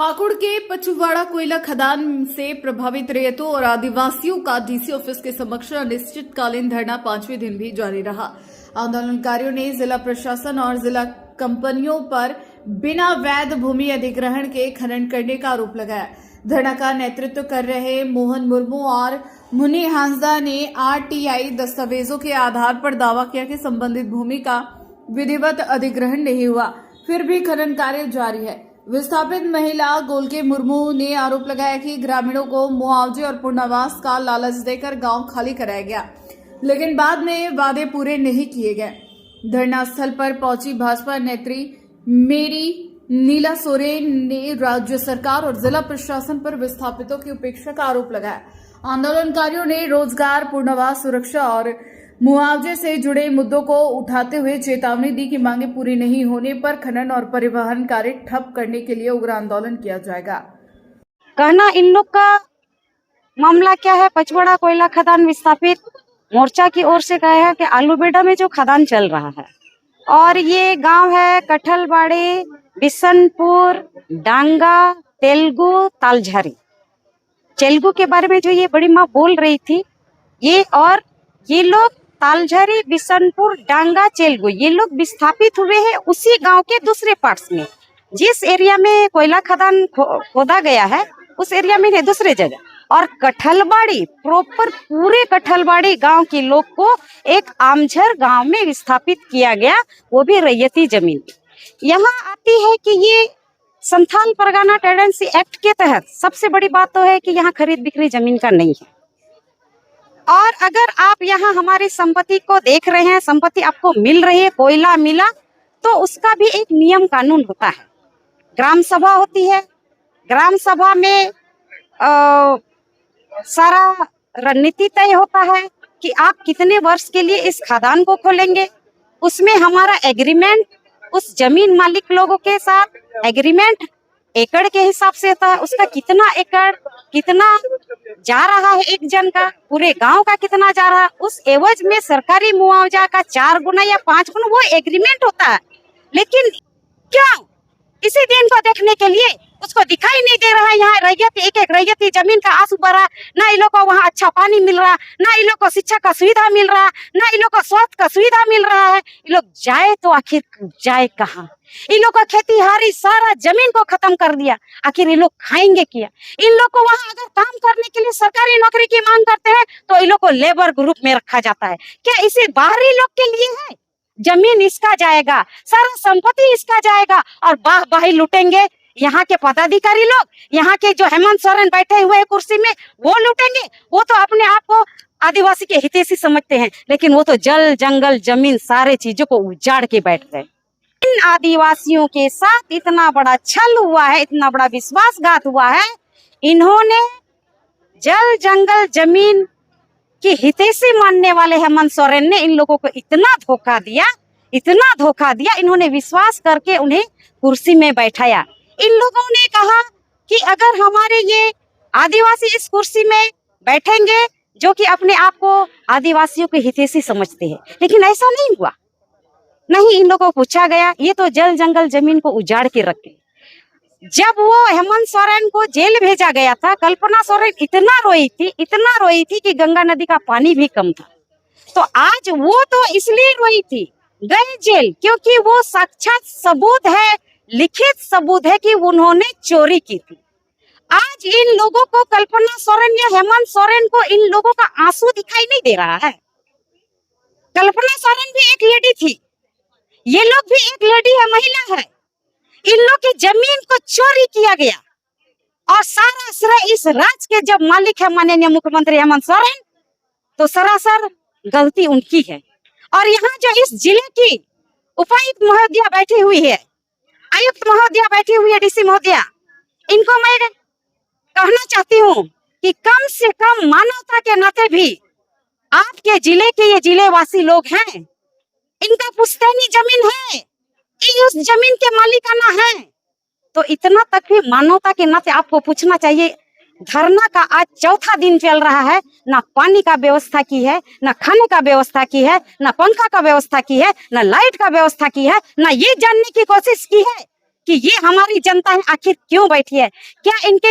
पाकुड़ के पचुवाड़ा कोयला खदान से प्रभावित रेतों और आदिवासियों का डीसी ऑफिस के समक्ष अनिश्चितकालीन धरना 5वें दिन भी जारी रहा। आंदोलनकारियों ने जिला प्रशासन और जिला कंपनियों पर बिना वैध भूमि अधिग्रहण के खनन करने का आरोप लगाया। धरना का नेतृत्व कर रहे मोहन मुर्मू और मुनि हांसदा ने आरटीआई दस्तावेजों के आधार पर दावा किया कि संबंधित भूमि का विधिवत अधिग्रहण नहीं हुआ, फिर भी खनन कार्य जारी है। विस्थापित महिला गोलके मुर्मू ने आरोप लगाया कि ग्रामीणों को मुआवजे और पुनर्वास का लालच देकर गांव खाली कराया गया, लेकिन बाद में वादे पूरे नहीं किए गए। धरना स्थल पर पहुंची भाजपा नेत्री मेरी नीला सोरेन ने राज्य सरकार और जिला प्रशासन पर विस्थापितों की उपेक्षा का आरोप लगाया। आंदोलनकारियों ने रोजगार, पुनर्वास, सुरक्षा और मुआवजे से जुड़े मुद्दों को उठाते हुए चेतावनी दी कि मांगे पूरी नहीं होने पर खनन और परिवहन कार्य ठप करने के लिए उग्र आंदोलन किया जाएगा। कहना इन लोग का मामला क्या है, पचवाड़ा कोयला खदान विस्थापित मोर्चा की ओर से कहा है कि आलूबेड़ा में जो खदान चल रहा है और ये गांव है कठलबाड़ी, बिशनपुर, डांगा, तेलुगु, तालझारी। तेलुगु के बारे में जो ये बड़ी माँ बोल रही थी, ये लोग तालझारी, बिशनपुर, डांगा, तेलुगु, ये लोग विस्थापित हुए हैं उसी गांव के दूसरे पार्ट्स में। जिस एरिया में कोयला खदान खोदा गया है उस एरिया में है दूसरे जगह। और कठलबाड़ी प्रॉपर पूरे कठलबाड़ी गांव के लोग को एक आमझर गांव में विस्थापित किया गया, वो भी रैयती जमीन। यहाँ आती है कि ये संथाल परगना टेंडेंसी एक्ट के तहत सबसे बड़ी बात तो है कि यहाँ खरीद बिक्री जमीन का नहीं है। और अगर आप यहाँ हमारी संपत्ति को देख रहे हैं, संपत्ति आपको मिल रही है, कोयला मिला, तो उसका भी एक नियम कानून होता है। ग्राम सभा होती है, ग्राम सभा में सारा रणनीति तय होता है कि आप कितने वर्ष के लिए इस खदान को खोलेंगे। उसमें हमारा एग्रीमेंट उस जमीन मालिक लोगों के साथ एग्रीमेंट एकड़ के हिसाब से होता है। उसका कितना एकड़ कितना जा रहा है, एक जन का, पूरे गांव का कितना जा रहा है, उस एवज में सरकारी मुआवजा का 4 गुना या 5 गुना वो एग्रीमेंट होता है। लेकिन क्यों इसी दिन को देखने के लिए उसको दिखाई नहीं दे रहा है। यहाँ रैयत एक रैयती जमीन का आंसू भरा, ना इन लोग को वहाँ अच्छा पानी मिल रहा, ना इन लोग को शिक्षा का सुविधा मिल रहा, ना इन लोग को स्वास्थ्य का सुविधा मिल रहा है। इन लोग जाए तो आखिर जाए कहाँ? इन लोग का खेती हारी सारा जमीन को खत्म कर दिया, आखिर इन लोग खाएंगे क्या? इन लोग को वहाँ अगर काम करने के लिए सरकारी नौकरी की मांग करते हैं तो इन लोग को लेबर ग्रुप में रखा जाता है। क्या इसे बाहरी लोग के लिए है? जमीन इसका जाएगा, सारा संपत्ति इसका जाएगा और बाह बाही लूटेंगे यहाँ के पदाधिकारी लोग, यहाँ के जो हेमंत सोरेन बैठे हुए हैं कुर्सी में, वो लूटेंगे। वो तो अपने आप को आदिवासी के हितैषी समझते हैं, लेकिन वो तो जल जंगल जमीन सारे चीजों को उजाड़ के बैठ गए। इन आदिवासियों के साथ इतना बड़ा छल हुआ है, इतना बड़ा विश्वासघात हुआ है। इन्होंने जल जंगल जमीन की हितैषी मानने वाले हेमंत सोरेन ने इन लोगों को इतना धोखा दिया, इन्होंने विश्वास करके उन्हें कुर्सी में बैठाया। इन लोगों ने कहा कि अगर हमारे ये आदिवासी इस कुर्सी में बैठेंगे, जो कि अपने आप को आदिवासियों के हितैषी समझते हैं, लेकिन ऐसा नहीं हुआ। नहीं, इन लोगों को पूछा गया, ये तो जल जंगल जमीन को उजाड़ के रखे। जब वो हेमंत सोरेन को जेल भेजा गया था, कल्पना सोरेन इतना रोई थी कि गंगा नदी का पानी भी कम था। तो आज वो तो इसलिए रोई थी, गए जेल, क्योंकि वो साक्षात सबूत है, लिखित सबूत है कि उन्होंने चोरी की थी। आज इन लोगों को कल्पना सोरेन या हेमंत सोरेन को इन लोगों का आंसू दिखाई नहीं दे रहा है। कल्पना सोरेन भी एक लेडी थी, ये लोग भी एक लेडी है, महिला है। इन लोग की जमीन को चोरी किया गया और सारा श्रेय इस राज्य के जब मालिक है माननीय मुख्यमंत्री हेमंत सोरेन, तो सरासर गलती उनकी है। और यहाँ जो इस जिले की उपायुक्त महोदया बैठी हुई है, आयुक्त महोदया बैठी हुई है, डीसी महोदया, इनको मैं कहना चाहती हूँ कि कम से कम मानवता के नाते भी आपके जिले के ये जिलेवासी लोग हैं, इनका पुश्तैनी जमीन है, उस जमीन के मालिकाना है, तो इतना तक भी मानवता के नाते आपको पूछना चाहिए। धरना का आज 4था दिन चल रहा है, ना पानी का व्यवस्था की है, ना खाने का व्यवस्था की है, ना पंखा का व्यवस्था की है, ना लाइट का व्यवस्था की है, ना ये जानने की कोशिश की है कि ये हमारी जनता है आखिर क्यों बैठी है? क्या इनके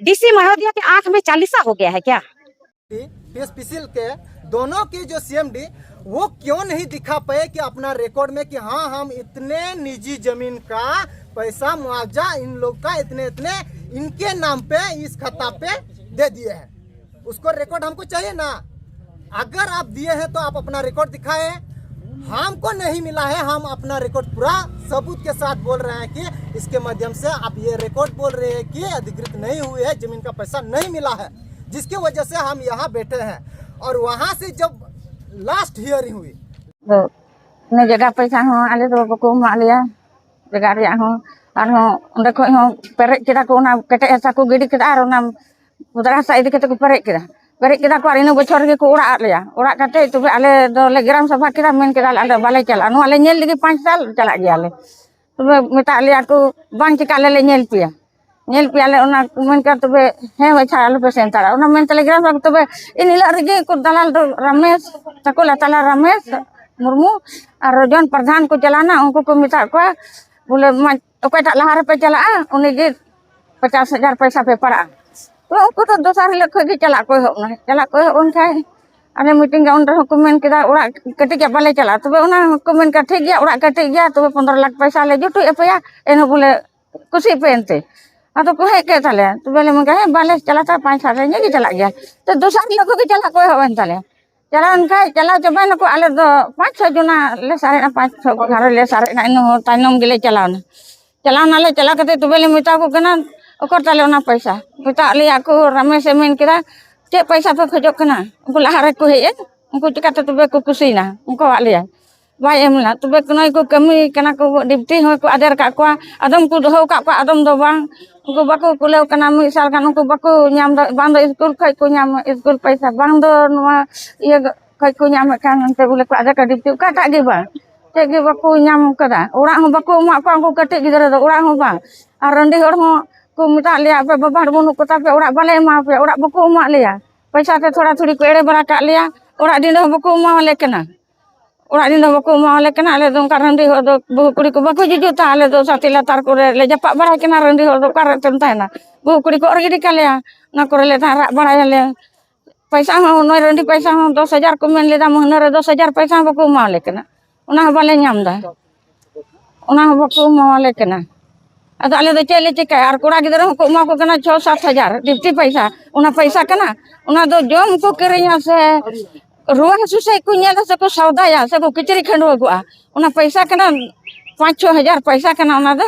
डीसी महोदय के आंख में चालीसा हो गया है क्या? पीएसपीसीएल के दोनों की जो सीएमडी वो क्यों नहीं दिखा पाए कि अपना रिकॉर्ड में कि हाँ हम इतने निजी जमीन का पैसा मुआवजा इन लोग का इतने इतने इनके नाम पे इस खाता पे दे दिए हैं। उसको रिकॉर्ड हमको चाहिए ना। अगर आप दिए हैं तो आप अपना रिकॉर्ड दिखाएं। हमको नहीं मिला है, हम अपना रिकॉर्ड पूरा सबूत के साथ बोल रहे हैं कि इसके माध्यम से आप ये रिकॉर्ड बोल रहे हैं कि अधिकृत नहीं हुए है, जमीन का पैसा नहीं मिला है, जिसकी वजह से हम यहाँ बैठे हैं। और वहाँ से जब लास्ट हियरिंग हुई तो जगह पैसा हो आले तो बको मालिया जगह रे हो और हो उंडे खो हो पेरे किदा को ना कटे ऐसा को गिडी किदा और ना उधर सा इदि कते को पेरे किदा को इन बछर के को उड़ा लिया उड़ा कते तो आले दो ले ग्राम सभा किदा मेन किदा आले बाले चला नो आले नेल लगी 5 साल चला गया ले तो मेता लिया को बांग चिका ले नेल पिया ले उना मेन कर तो हे अच्छा आले पेसेंट तारा उना मेन टेलीग्राम सब तो इन इला रगे को दलाल रमेश तकोला तला रमेश मुर्मू और जन प्रधान को चलाना उनको को मिता को बोले ओकटा लहार पे चला उन्हें जे 50,000 पैसा पे पड़ा तो उनको तो दोसर लोग के चला कोई हो ना चला कोई उन खाए अरे मीटिंग का उन को मेन केदा उड़ा कटे के बाले चला तो उना को मेन का ठीक गया उड़ा कटे गया तो 15 लाख पैसा ले जुटू एपया एनो बोले खुशी पेनते तो कहे के ताले तो बोले मैं कहे बाले चला था 5 साल रे के चला गया तो दोसर लोग के चला कोई हो ताले चला उनका चला जब न को आले तो 5-6 जना ले सारे ना 5-6 घर ले सारे ना इन ताइनम गेले चलाना ले चला कते तो बोले मिता को कना ओकर ताले ना पैसा मिता लिया को रमेश मेन केदा चे पैसा पे खजो कना उनको लहारे को हे उनको चिकाते तो को खुशी ना उनको आलिया भाई एमला तो कनई को कमी कना को डिप्टी हो को आदर का को आदम को दो का आदम दो बांग उनको बाको कुले कना मी साल का उनको बाको नाम बांध स्कूल खै को नाम स्कूल पैसा बांध नवा ये खै को नाम कान ते बोले को आदर का डिप्टी का गे बा ते गे बाको नाम कदा ओरा हो बाको मा को को कटे गिदरे दो ओरा हो बा और रंडी हर हो को मिटा लिया पे बाबा बनु को ता पे ओरा बाले मा पे ओरा बाको मा लिया पैसा ते थोड़ा थोड़ी को एड़े बड़ा का लिया ओरा दिन हो बाको मा ले कना ओरा दिन बको माले कना आले दो का रंडी हो दो बहु कुड़ी को बको जिजु ता आले दो साथी लातार करे ले जपा बड़ा कना रंडी हो दो कर तम ताना बहु कुड़ी को orgidi कालिया ना करे ले ता बड़ा ले पैसा हो नय रंडी पैसा हो 10,000 को मेन लेदा महीना रे 10,000 पैसा बको माले कना उना बाले नाम दा उना बको माले कना अदा आले दो चले चिका और कोड़ा गिदर को मा को कना 6-7,000 डिप्टी पैसा उना पैसा कना उना दो जोम को करिया से रुआ सुसे को नेला से को सौदा या से को किचरी खंडो को उना पैसा कना 5-6 हजार पैसा कना उना दा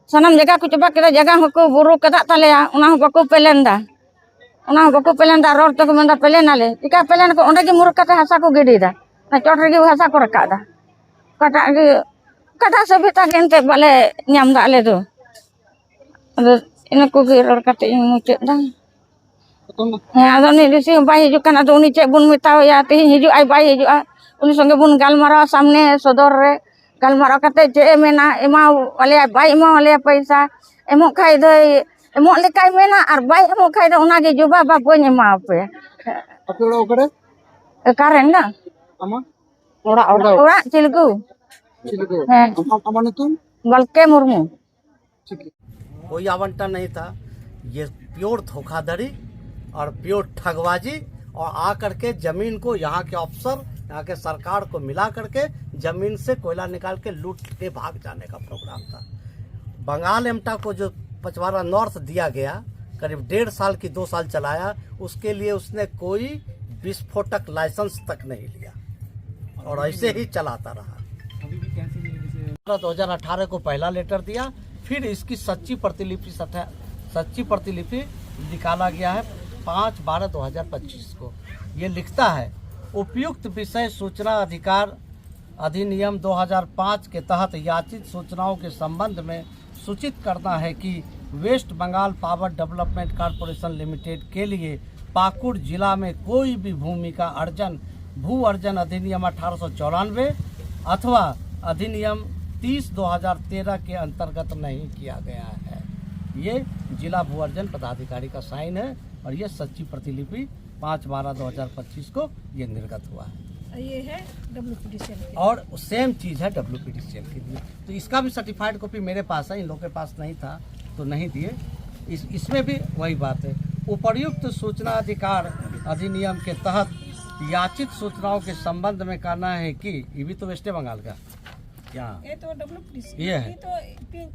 सनम जगह को चबा के जगह को बुरु कदा तालेया उना बको पेलेंदा रोड तो मेंदा पेलेना ले टिका पेलेन को ओंडे के मुरकता हसा को गिडीदा ना चोटरे के हसा को रकादा कटा से बेटा केनते बाले न्याम दा ले दो इन को गे रोड कते मुचे दा ᱟᱫᱚ ᱩᱱᱤ ᱨᱤᱥᱤ ᱵᱟᱭ ᱦᱤᱡᱩᱜ ᱠᱟᱱᱟ ᱟᱫᱚ ᱩᱱᱤ ᱪᱮᱫ ᱵᱚᱱ ᱢᱮᱛᱟᱣᱟᱭᱟ ᱛᱮᱦᱮᱧ ᱦᱤᱡᱩᱜ ᱟᱭ ᱵᱟᱭ ᱦᱤᱡᱩᱜᱼᱟ ᱩᱱᱤ ᱥᱚᱸᱜᱮ ᱵᱚᱱ ᱜᱟᱞᱢᱟᱨᱟᱣᱟ ᱥᱟᱢᱱᱮ ᱥᱚᱫᱚᱨ ᱨᱮ ᱜᱟᱞᱢᱟᱨᱟᱣ ᱠᱟᱛᱮ ᱪᱮᱫ ᱮ ᱢᱮᱱᱟ ᱮᱢᱟᱣᱟᱞᱮᱭᱟ ᱵᱟᱭ ᱮᱢᱟᱣᱟᱞᱮᱭᱟ ᱯᱚᱭᱥᱟ ᱮᱢᱚᱜ ᱠᱷᱟᱡ ᱫᱚᱭ ᱮᱢᱚᱜ ᱞᱮᱠᱟᱭ ᱢᱮᱱᱟ ᱟᱨ ᱵᱟᱭ ᱮᱢᱚᱜ ᱠᱷᱟᱡ ᱫᱚ ᱚᱱᱟᱜᱮ ᱡᱚᱵᱟᱵᱟ ᱵᱟᱹᱧ ᱮᱢᱟᱣᱟᱯᱮᱭᱟ आपके ओड़ा ओकड़े ᱚᱠᱟᱨᱮᱱ ᱫᱚ अमा ᱚᱲᱟᱜ ᱪᱤᱞᱜᱩ चिलको ᱦᱮᱸ अमाने तुम बलके मुर्मू ठीक है। कोई आवंटन नहीं था, ये प्योर धोखाधड़ी और प्योर ठगबाजी और आकर के जमीन को यहाँ के अफसर यहाँ के सरकार को मिला करके जमीन से कोयला निकाल के लूट के भाग जाने का प्रोग्राम था। बंगाल एमटा को जो पचवाड़ा नॉर्थ दिया गया करीब 1.5 साल की 2 साल चलाया, उसके लिए उसने कोई विस्फोटक लाइसेंस तक नहीं लिया और ऐसे ही चलाता रहा। 2018 को पहला लेटर दिया, फिर इसकी सच्ची प्रतिलिपि निकाला गया है 5/12/2025 को। ये लिखता है उपयुक्त विषय सूचना अधिकार अधिनियम 2005 के तहत याचित सूचनाओं के संबंध में सूचित करना है कि west Bengal power development corporation limited के लिए पाकुड़ जिला में कोई भी भूमि का भू अर्जन अधिनियम 1894 अथवा अधिनियम 30/2013 के अंतर्गत नहीं किया गया है। ये जिला भू अर्जन पदाधिकारी का साइन है और ये सच्ची प्रतिलिपि 5/12/2025 को ये निर्गत हुआ है। ये है WPDCL के। और सेम चीज़ है WPDCL के लिए। तो इसका भी सर्टिफाइड कॉपी मेरे पास है, इन लोगों के पास नहीं था तो नहीं दिए। इसमें भी वही बात है। उपर्युक्त सूचना अधिकार अधिनियम के तहत याचित सूचनाओं के संबंध में कहना है कि ये भी तो वेस्ट बंगाल का क्या ये तो WPDCL ये है। तो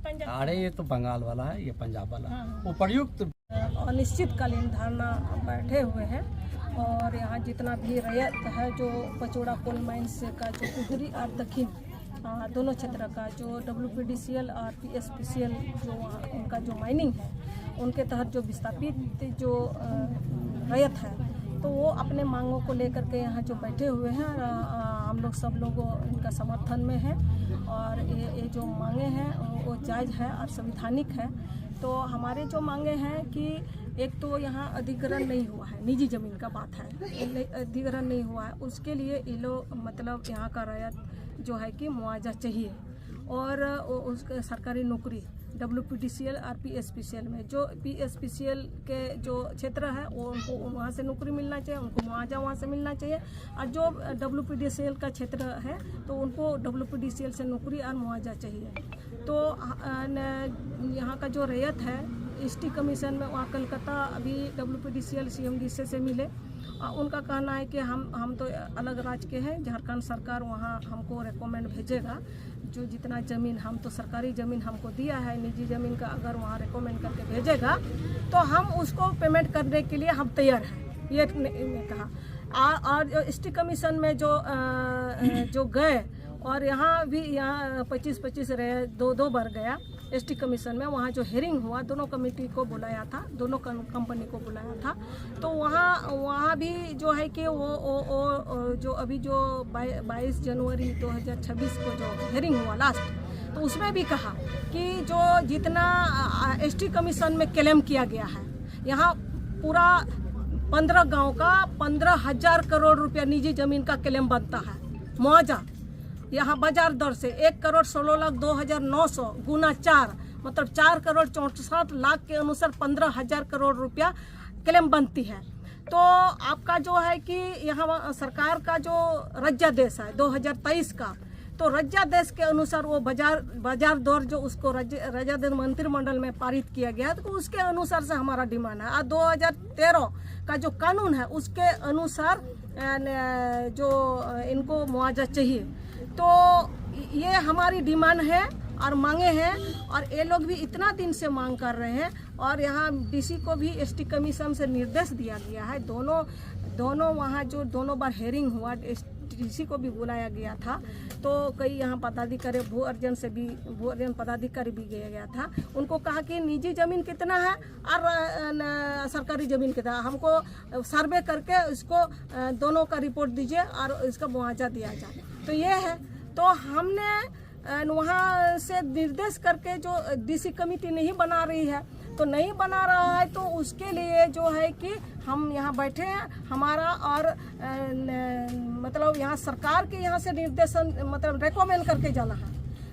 पंजाब। अरे ये तो बंगाल वाला है, ये पंजाब वाला है। हाँ। उपर्युक्त अनिश्चितकालीन धरना बैठे हुए हैं और यहाँ जितना भी रैयत है जो पचौड़ा कोल माइंस का जो उत्तरी और दक्षिण दोनों क्षेत्र का जो WPDCL और PSPCL जो उनका जो माइनिंग है उनके तहत जो विस्थापित जो रैयत है तो वो अपने मांगों को लेकर के यहाँ जो बैठे हुए हैं। हम लोग सब लोग इनका समर्थन में है और ये जो मांगे हैं वो जायज़ है और संवैधानिक है। तो हमारे जो मांगे हैं कि एक तो यहाँ अधिग्रहण नहीं हुआ है, निजी ज़मीन का बात है, अधिग्रहण नहीं हुआ है, उसके लिए ये लोग मतलब यहाँ का रैयत जो है कि मुआवजा चाहिए और उसके सरकारी नौकरी WPDCL और PSPCL में जो PSPCL के जो क्षेत्र है वो उनको वहाँ से नौकरी मिलना चाहिए, उनको मुआवजा वहाँ से मिलना चाहिए और जो WPDCL का क्षेत्र है तो उनको WPDCL से नौकरी और मुआवजा चाहिए। तो यहाँ का जो रैयत है ST कमीशन में वहाँ कलकत्ता अभी WPDCL CMD से मिले। उनका कहना है कि हम तो अलग राज्य के हैं, झारखंड सरकार वहाँ हमको रेकमेंड भेजेगा जो जितना ज़मीन हम तो सरकारी ज़मीन हमको दिया है, निजी ज़मीन का अगर वहाँ रेकमेंड करके भेजेगा तो हम उसको पेमेंट करने के लिए हम तैयार हैं, ये ने कहा। और ST कमीशन में जो गए और यहाँ भी यहाँ 25-25 रहे, 2 बार गया ST कमीशन में। वहाँ जो हेयरिंग हुआ दोनों कमेटी को बुलाया था, दोनों कंपनी को बुलाया था। तो वहाँ भी जो है कि वो जो अभी जो 22 जनवरी 2026 को जो हेयरिंग हुआ लास्ट, तो उसमें भी कहा कि जो जितना ST कमीशन में क्लेम किया गया है यहाँ पूरा 15 गाँव का 15,000 करोड़ रुपया निजी ज़मीन का क्लेम बनता है मुआवजा। यहाँ बाजार दर से 1,16,02,900 गुना 4 मतलब 4,64,00,000 के अनुसार 15,000 करोड़ रुपया क्लेम बनती है। तो आपका जो है कि यहाँ सरकार का जो रज्जादेश है 2023 का, तो रज्जादेश के अनुसार वो बाजार दर जो उसको रज्जादेश मंत्रिमंडल में पारित किया गया तो उसके अनुसार से हमारा डिमांड है। और 2013 का जो कानून है उसके अनुसार जो इनको मुआवजा चाहिए। तो ये हमारी डिमांड है और मांगे हैं और ये लोग भी इतना दिन से मांग कर रहे हैं। और यहाँ DC को भी ST कमीशन से निर्देश दिया गया है, दोनों वहाँ जो दोनों बार हेयरिंग हुआ DC को भी बुलाया गया था। तो कई यहाँ पदाधिकारी भू अर्जन पदाधिकारी भी गया था। उनको कहा कि निजी ज़मीन कितना है और सरकारी ज़मीन कितना है, हमको सर्वे करके इसको दोनों का रिपोर्ट दीजिए और इसका मुआवजा दिया जाए। तो ये है, तो हमने वहाँ से निर्देश करके जो DC कमेटी नहीं बना रही है तो नहीं बना रहा है, तो उसके लिए जो है कि हम यहाँ बैठे हैं हमारा और मतलब यहाँ सरकार के यहाँ से निर्देशन मतलब रेकमेंड करके जाना है।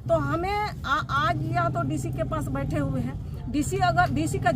तो हमें आज यहाँ तो DC के पास बैठे हुए हैं, DC का